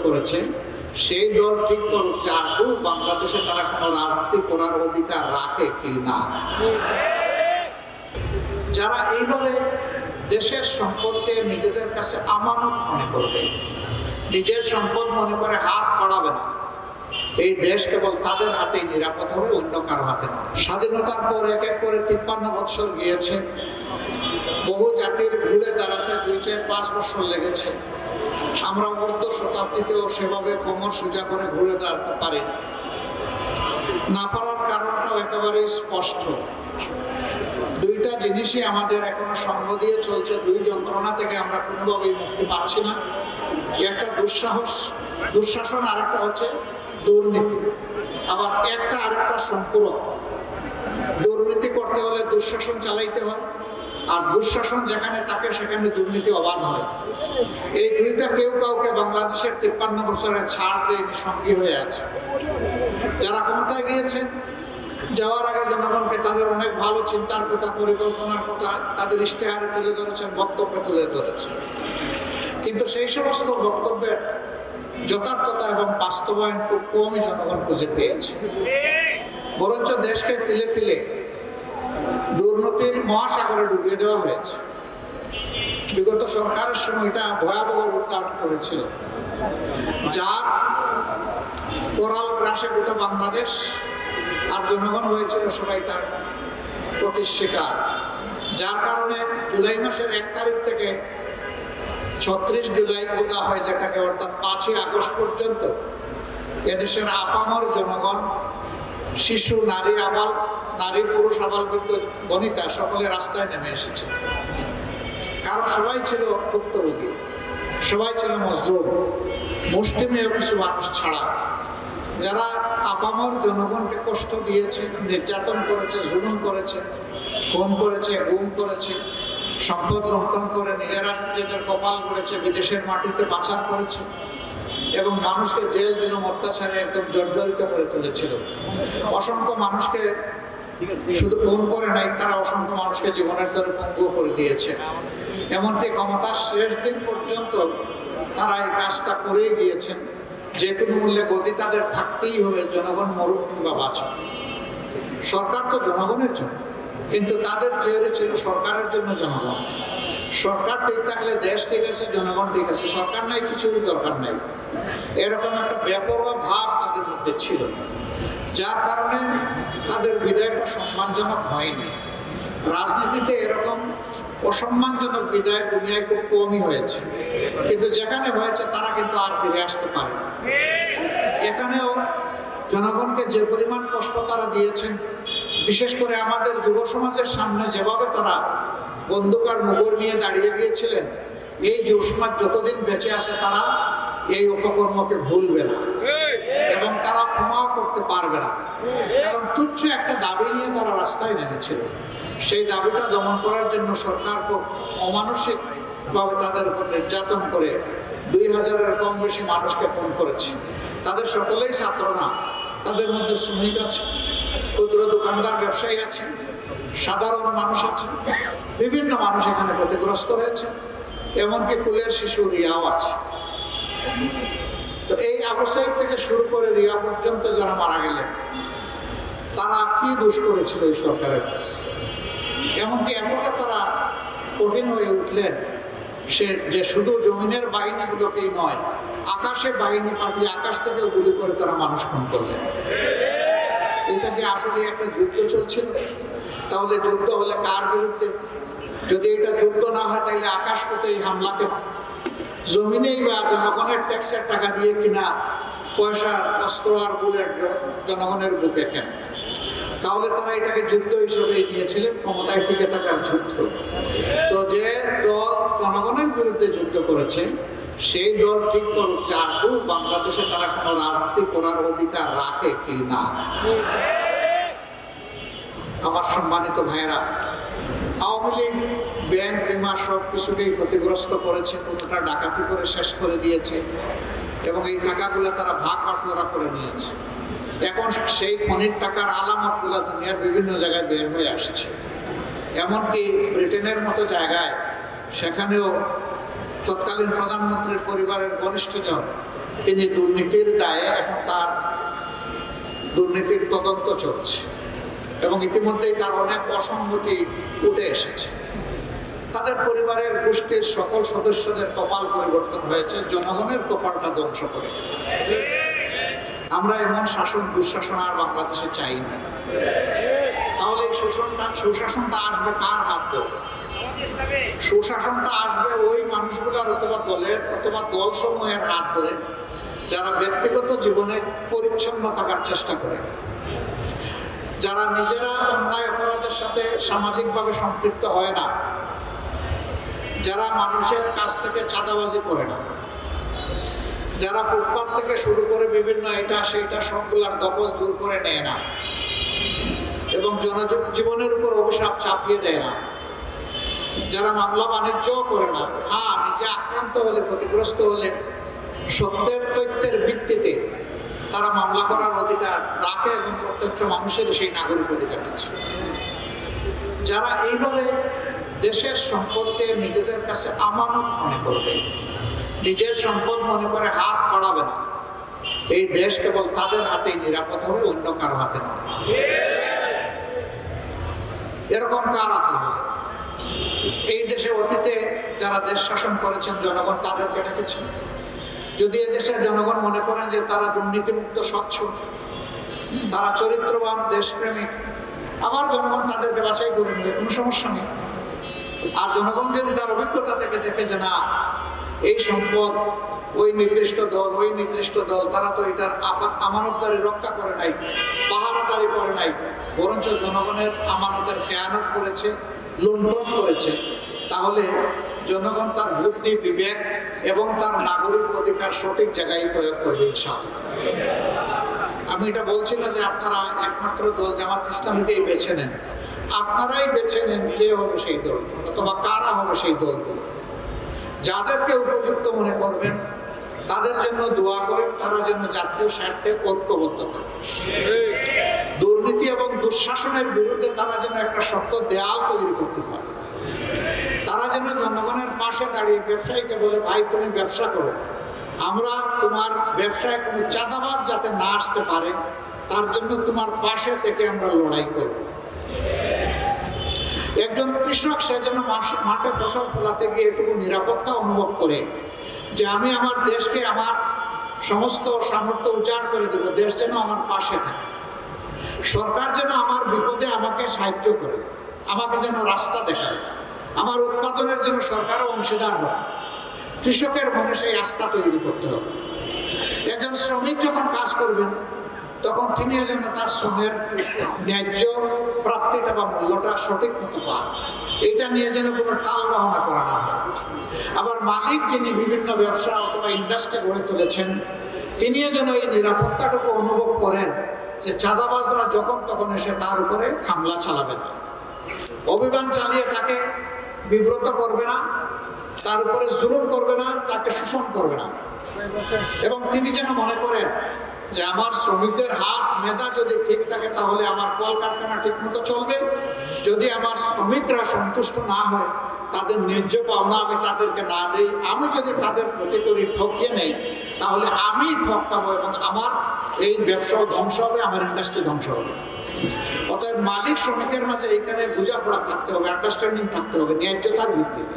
করেছে সেই দল ঠিক করুক যে আদৌ বাংলাদেশে তারা কোনো রাজনীতি করার অধিকার রাখে কি না। যারা এইভাবে দেশের সম্পদকে নিজেদের কাছে আমানত মনে করবে, নিজের সম্পদ মনে করে হাত বাড়াবে না, এই দেশ কেবল তাদের হাতেই নিরাপদ হবে, অন্য কারো হাতে নয়। স্বাধীনতার পর এক এক করে 53 বছর গিয়েছে, বহু জাতির ঘুরে দাঁড়াতে 2-4-5 বছর লেগেছে। আমরা অর্ধ শতাব্দীতেও সেভাবে কোমর সোজা করে ঘুরে দাঁড়াতে পারি না। পারার কারণটাও একেবারেই স্পষ্ট। দুইটা জিনিসই আমাদের এখনো সঙ্গ দিয়ে চলছে, দুই যন্ত্রণা থেকে আমরা কোনোভাবেই মুক্তি পাচ্ছি না। একটা দুঃশাসন, আরেকটা হচ্ছে দুর্নীতি। আবার একটা আরেকটা সম্পূরক। দুর্নীতি করতে হলে দুঃশাসন চালাইতে হয়, আর দুঃশাসন যেখানে থাকে সেখানে দুর্নীতি অবাধ হয়। এই দুইটা কেউ কাউকে বাংলাদেশের 53 বছরে ছাড় দেয়নি, সঙ্গী হয়ে আছে। যারা ক্ষমতায় গিয়েছেন, যাওয়ার আগে জনগণকে তাদের অনেক ভালো চিন্তার কথা, পরিকল্পনার কথা তাদের ইশতেহারে তুলে ধরেছেন, বক্তব্যে তুলে ধরেছেন। কিন্তু সেই সমস্ত বক্তব্যের যথার্থতা এবং বাস্তবায়ন খুব কমই জনগণ খুঁজে পেয়েছে। বরঞ্চ দেশকে তিলে তিলে দুর্নীতির মহাসাগরে ডুবিয়ে দেওয়া হয়েছে। বিগত সরকারের সময় এটা ভয়াবহ রূপ ধারণ করেছিল, যার কোরাল গ্রাসে গোটা বাংলাদেশ, আর জনগণ হয়েছিল সবাই তার প্রতি শিকার। যার কারণে জুলাই মাসের 1 তারিখ থেকে 36 জুলাই বোঝা হয় যেটাকে, অর্থাৎ 5ই আগস্ট পর্যন্ত এদেশের আপামর জনগণ, শিশু, নারী পুরুষ, আবাল বৃদ্ধ বনিতা সকলে রাস্তায় নেমে এসেছে। কারণ সবাই ছিল ভুক্তভোগী, সবাই ছিল মজলুম, মুষ্টিমেয় কিছু মানুষ ছাড়া। যারা আপামর জনগণকে কষ্ট দিয়েছে, নির্যাতন করেছে, জুলুম করেছে, খুন করেছে, গুম করেছে, সম্পদ লুণ্ঠন করে নিজেরা নিজেদের কপাল গড়েছে, বিদেশের মাটিতে পাচার করেছে এবং মানুষকে জেল জুলুম অত্যাচারে একদম জর্জরিত করে তুলেছিল। অসংখ্য মানুষকে শুধু খুন করে নাই, তারা অসংখ্য মানুষকে জীবনের ধরে পঙ্গু করে দিয়েছে। এমনকি ক্ষমতার শেষ দিন পর্যন্ত তারা এই কাজটা করেই গিয়েছেন। যে কোনো মূল্যে গদি তাদের থাকতেই হবে, জনগণ মরুক কিংবা বাঁচুক। সরকার তো জনগণের জন্য, কিন্তু তাদের থিওরি ছিল সরকারের জন্য জনগণ। সরকার ঠিক থাকলে দেশ ঠিক আছে, জনগণ ঠিক আছে, সরকার নাই কিছুরই দরকার নাই, এরকম একটা বেপরোয়া ভাব তাদের মধ্যে ছিল। যার কারণে তাদের বিদায়টা সম্মানজনক হয়নি। রাজনীতিতে এরকম অসম্মানজনক বিদায় দুনিয়ায় খুব কমই হয়েছে, কিন্তু যেখানে হয়েছে তারা কিন্তু আর ফিরে আসতে পারে না। এখানেও জনগণকে যে পরিমাণ কষ্ট তারা দিয়েছেন, বিশেষ করে আমাদের যুব সমাজের সামনে যেভাবে তারা বন্দুক আর মুগুর নিয়ে দাঁড়িয়ে গিয়েছিলেন, এই যুব সমাজ যতদিন বেঁচে আছে তারা এই উপকর্মকে ভুলবে না এবং তারা ক্ষমাও করতে পারবে না। কারণ তুচ্ছ একটা দাবি নিয়ে তারা রাস্তায় নেমেছিল। সেই দাবিটা দমন করার জন্য সরকার খুব অমানসিকভাবে তাদের উপর নির্যাতন করে 2000-এর কম বেশি মানুষকে খুন করেছে। তাদের সকলেই ছাত্র না, তাদের মধ্যে শ্রমিক আছে, ক্ষুদ্র দোকানদার, ব্যবসায়ী আছে, সাধারণ মানুষ আছে, বিভিন্ন মানুষ এখানে ক্ষতিগ্রস্ত হয়েছে, এমনকি কুলের শিশু রিয়াও আছে। তো এই আবু সাইদ থেকে শুরু করে রিয়া পর্যন্ত যারা মারা গেলেন, তারা কি দোষ করেছিল এই সরকারের কাছে? এমনকি এমনটা তারা কঠিন হয়ে উঠলেন যে শুধু জমিনের বাহিনীগুলোকেই নয়, আকাশে বাহিনী পাঠিয়ে আকাশ থেকে গুলি করে তারা মানুষ খুন করলেন। এটা কি আসলে একটা যুদ্ধ চলছিল? তাহলে যুদ্ধ হলে কার বিরুদ্ধে? যদি এটা যুদ্ধ না হয় তাহলে আকাশ পথে এই হামলা কেন? জমিনেই বা জনগণের ট্যাক্সের টাকা দিয়ে কিনা পয়সা, অস্ত্র আর বুলেট জনগণের বুকে কেন? তাহলে তারা এটাকে যুদ্ধ হিসেবে নিয়েছিলেন, ক্ষমতায় টিকে থাকার যুদ্ধ। তো যে দল জনগণের বিরুদ্ধে যুদ্ধ করেছে সেই দল ঠিক করুক যে আদৌ বাংলাদেশে তারা কোনো রাজনীতি করার অধিকার রাখে কি না। আমার সম্মানিত ভাইয়েরা, আওয়ামী লীগ ব্যাংক, বিমা সব কিছুকেই ক্ষতিগ্রস্ত করেছে, কোনোটা ডাকাতি করে শেষ করে দিয়েছে এবং এই টাকাগুলো তারা ভাগ বাটোয়ারা করে নিয়েছে। এখন সেই খনির টাকার আলামতগুলো দুনিয়ার বিভিন্ন জায়গায় বের হয়ে আসছে। এমনকি ব্রিটেনের মতো জায়গায় সেখানেও তৎকালীন প্রধানমন্ত্রীর পরিবারের ঘনিষ্ঠজন তিনি দুর্নীতির দায়ে এখন তার দুর্নীতির তদন্ত চলছে এবং ইতিমধ্যেই তার অনেক অসঙ্গতি উঠে এসেছে। তাদের পরিবারের গোষ্ঠীর সকল সদস্যদের কপাল পরিবর্তন হয়েছে, জনগণের কপালটা ধ্বংস করে। আমরা এমন শাসন দুঃশাসন আর বাংলাদেশে চাই না। তাহলে এই সুশাসনটা আসবে কার হাত ধরে? সুশাসনটা আসবে ওই মানুষগুলোর অথবা দলের অথবা দল সমূহের হাত ধরে যারা ব্যক্তিগত জীবনে পরিচ্ছন্ন থাকার চেষ্টা করে, যারা নিজেরা অন্যায় অপরাধের সাথে সামাজিকভাবে সম্পৃক্ত হয় না, যারা মানুষের কাছ থেকে চাঁদাবাজি করে না, যারা ফুটপাত থেকে শুরু করে বিভিন্ন এটা সেইটা সবগুলার দখল দূর করে নেয় না এবং জনজীবনের উপর অভিশাপ চাপিয়ে দেয় না, যারা মামলা বাণিজ্য করে না, নিজে আক্রান্ত হলে ক্ষতিগ্রস্ত হলে সত্যের তথ্যের ভিত্তিতে তারা মামলা করার অধিকার রাখে এবং প্রত্যেকটা মানুষের সেই নাগরিক অধিকার আছে। যারা এইভাবে দেশের সম্পদকে নিজেদের কাছে আমানত মনে করবে, নিজের সম্পদ মনে করে হাত বাড়াবে না, এই দেশ কেবল তাদের হাতেই নিরাপদ হবে, অন্য কারো হাতে নয়। এরকম কার হাতে হবে? এই দেশে অতীতে যারা দেশ শাসন করেছেন জনগণ তাদেরকে ডেকেছেন। যদি এদেশের জনগণ মনে করেন যে তারা দুর্নীতিমুক্ত, স্বচ্ছ, তারা চরিত্রবান, দেশপ্রেমিক, আবার জনগণ তাদেরকে বাছাই করে নেবে, কোনো সমস্যা নেই। আর জনগণ যদি তার অভিজ্ঞতা থেকে দেখে যে না, এই সম্পদ ওই নির্দিষ্ট দল তারা তো এটার আমানতদারি রক্ষা করে নাই, পাহারাদারি করে নাই, বরঞ্চ জনগণের আমানতের খেয়ানত করেছে, লুণ্ঠন করেছে, তাহলে জনগণ তার বুদ্ধি, বিবেক এবং তার নাগরিক অধিকার সঠিক জায়গায় প্রয়োগ করবে ইনশাআল্লাহ। আমি এটা বলছি না যে আপনারা একমাত্র দল জামাত ইসলামীকেই বেছে নেন, আপনারাই বেছে নেন কে হবে সেই দল অথবা কারা হবে সেই দলগুলো। যাদেরকে উপযুক্ত মনে করবেন তাদের জন্য দোয়া করেন, তারা যেন জাতীয় স্বার্থে ঐক্যবদ্ধ থাকে। দুর্নীতি এবং দুঃশাসনের বিরুদ্ধে তারা যেন একটা শক্ত দেয়াল তৈরি করতে পারে। তারা যেন জনগণের পাশে দাঁড়িয়ে ব্যবসায়ীকে বলে, ভাই তুমি ব্যবসা করো, আমরা তোমার ব্যবসায় কোনো চাঁদাবাজ যাতে না আসতে পারে তার জন্য তোমার পাশে থেকে আমরা লড়াই করব। একজন কৃষক সে যেন মাঠে ফসল ফলাতে গিয়ে এটুকু নিরাপত্তা অনুভব করে যে আমি আমার দেশকে আমার সমস্ত সামর্থ্য উজাড় করে দেব, দেশ যেন আমার পাশে থাকে। সরকার যেন আমার বিপদে আমাকে সাহায্য করে, আমাকে যেন রাস্তা দেখায়, আমার উৎপাদনের জন্য সরকারও অংশীদার হয়। কৃষকের মনে সেই আস্থা তৈরি করতে হবে। একজন শ্রমিক যখন কাজ করবেন তখন তিনি যেন তার শ্রমের ন্যায্য প্রাপ্তিটা বা মূল্যটা সঠিক মতো পান, এইটা নিয়ে যেন কোনো টাল বাহানা করা না হয়। আবার মালিক যিনি বিভিন্ন ব্যবসা অথবা ইন্ডাস্ট্রি গড়ে তুলেছেন তিনিও যেন এই নিরাপত্তাটুকু অনুভব করেন যে চাঁদাবাজরা যখন তখন এসে তার উপরে হামলা চালাবে না, অভিযান চালিয়ে তাকে বিব্রত করবে না, তার উপরে জুলুম করবে না, তাকে শোষণ করবে না। এবং তিনি যেন মনে করেন যে আমার শ্রমিকদের হাত মেধা যদি ঠিক থাকে তাহলে আমার কলকারখানা ঠিক মতো চলবে। যদি আমার শ্রমিকরা সন্তুষ্ট না হয়, তাদের ন্যায্য পাওনা আমি তাদেরকে না দেই, আমি যদি তাদের ক্ষতি করি, ঠকিয়ে নেই, তাহলে আমি ঠকাবো এবং আমার এই ব্যবসাও ধ্বংস হবে, আমার ইন্ডাস্ট্রি ধ্বংস হবে। অতএব মালিক শ্রমিকের মাঝে এইখানে বোঝাপড়া থাকতে হবে, আন্ডারস্ট্যান্ডিং থাকতে হবে ন্যায্যতার ভিত্তিতে।